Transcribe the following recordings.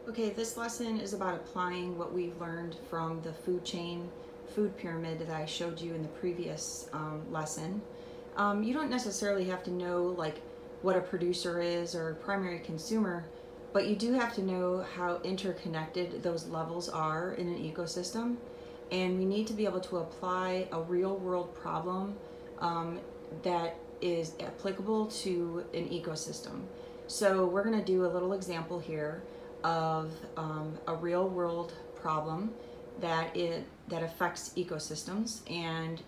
Okay, this lesson is about applying what we've learned from the food pyramid that I showed you in the previous lesson. You don't necessarily have to know like what a producer is or a primary consumer, but you do have to know how interconnected those levels are in an ecosystem. And we need to be able to apply a real world problem that is applicable to an ecosystem. So we're going to do a little example here of a real world problem that affects ecosystems and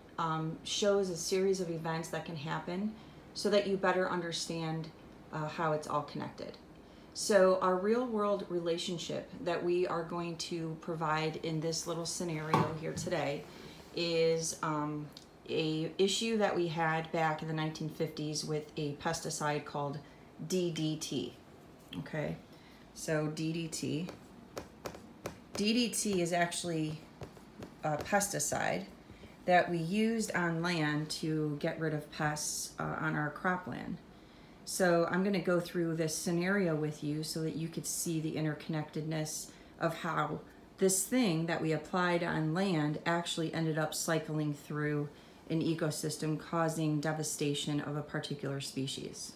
shows a series of events that can happen so that you better understand how it's all connected. So our real world relationship that we are going to provide in this little scenario here today is a issue that we had back in the 1950s with a pesticide called DDT. Okay, so DDT is actually a pesticide that we used on land to get rid of pests on our cropland. So I'm going to go through this scenario with you so that you could see the interconnectedness of how this thing that we applied on land actually ended up cycling through an ecosystem, causing devastation of a particular species.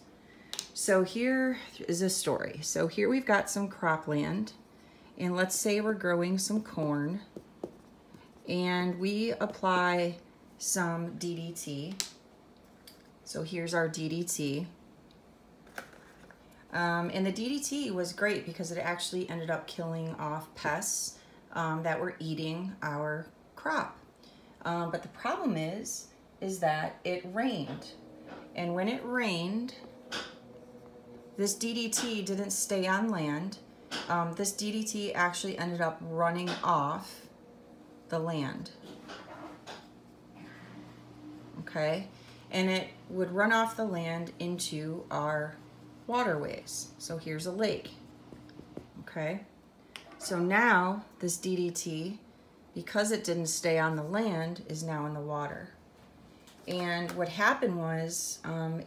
So here is a story. So here we've got some cropland, and let's say we're growing some corn, and we apply some DDT. So here's our DDT. And the DDT was great because it actually ended up killing off pests that were eating our crop. But the problem is that it rained. And when it rained, this DDT didn't stay on land. This DDT actually ended up running off the land. Okay? And it would run off the land into our waterways. So here's a lake. Okay? So now this DDT, because it didn't stay on the land, is now in the water. And what happened was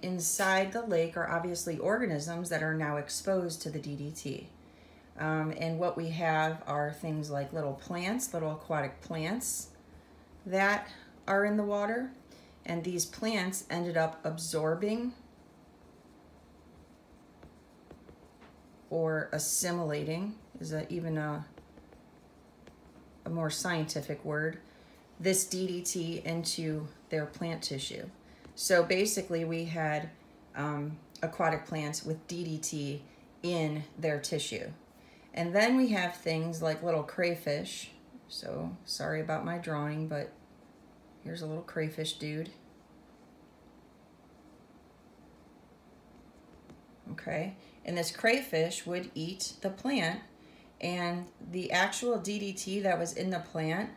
inside the lake are obviously organisms that are now exposed to the DDT. And what we have are things like little plants, little aquatic plants that are in the water. And these plants ended up absorbing or assimilating, is even a more scientific word, this DDT into their plant tissue. So basically we had aquatic plants with DDT in their tissue. And then we have things like little crayfish. So sorry about my drawing, but here's a little crayfish dude. Okay, and this crayfish would eat the plant, and the actual DDT that was in the plant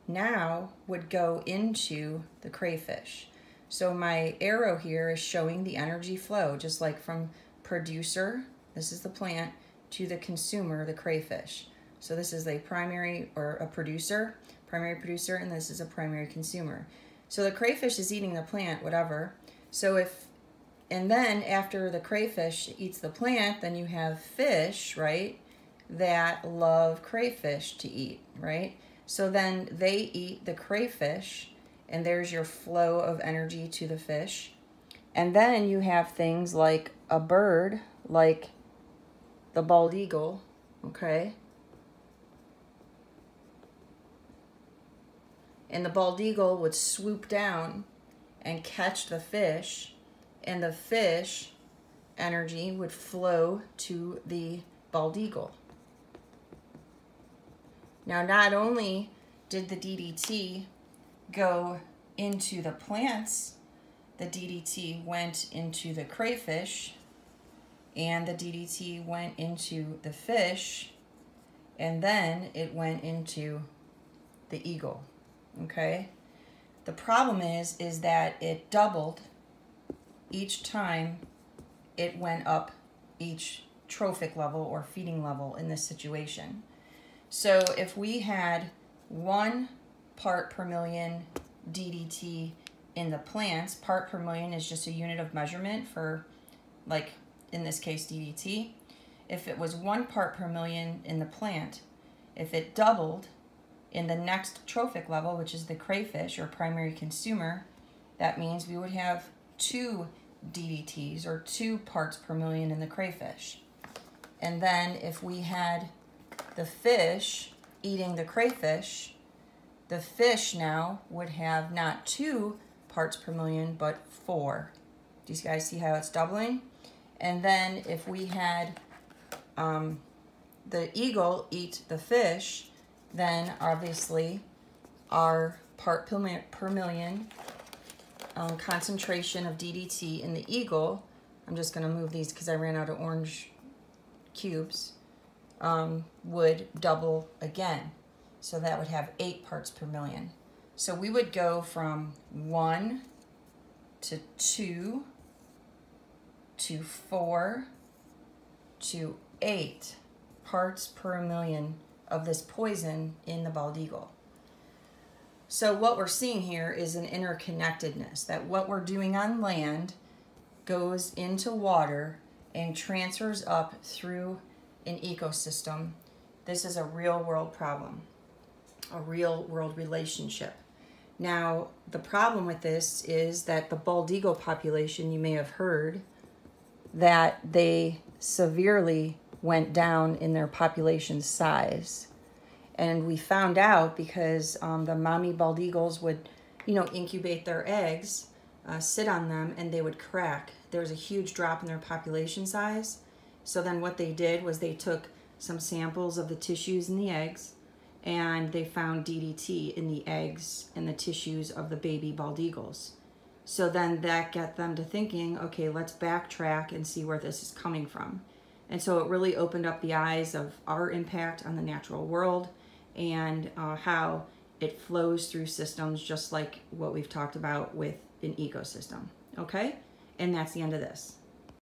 now would go into the crayfish. So my arrow here is showing the energy flow, just like from producer, this is the plant, to the consumer, the crayfish. So this is a primary or a producer, primary producer, and this is a primary consumer. So the crayfish is eating the plant, whatever. So and then after the crayfish eats the plant, then you have fish, right, that love crayfish to eat, right? So then they eat the crayfish, and there's your flow of energy to the fish. And then you have things like a bird, like the bald eagle, okay? And the bald eagle would swoop down and catch the fish, and the fish energy would flow to the bald eagle. Now, not only did the DDT go into the plants, the DDT went into the crayfish, and the DDT went into the fish, and then it went into the eagle, okay? The problem is that it doubled each time it went up each trophic level or feeding level in this situation. So if we had 1 part per million DDT in the plants, part per million is just a unit of measurement for, like, in this case, DDT. if it was 1 part per million in the plant, if it doubled in the next trophic level, which is the crayfish or primary consumer, that means we would have 2 DDTs or 2 parts per million in the crayfish. And then if we had the fish eating the crayfish, the fish now would have not 2 parts per million, but 4. Do you guys see how it's doubling? And then if we had the eagle eat the fish, then obviously our part per million concentration of DDT in the eagle, I'm just going to move these because I ran out of orange cubes, would double again. So that would have 8 parts per million. So we would go from 1 to 2 to 4 to 8 parts per million of this poison in the bald eagle. So what we're seeing here is an interconnectedness, that what we're doing on land goes into water and transfers up through an ecosystem. This is a real world problem, a real world relationship. Now, the problem with this is that the bald eagle population, you may have heard, that they severely went down in their population size. And we found out because the mommy bald eagles would, incubate their eggs, sit on them, and they would crack. There was a huge drop in their population size. So then what they did was they took some samples of the tissues in the eggs, and they found DDT in the eggs and the tissues of the baby bald eagles. So then that got them to thinking, okay, let's backtrack and see where this is coming from. And so it really opened up the eyes of our impact on the natural world and how it flows through systems, just like what we've talked about with an ecosystem. Okay? And that's the end of this.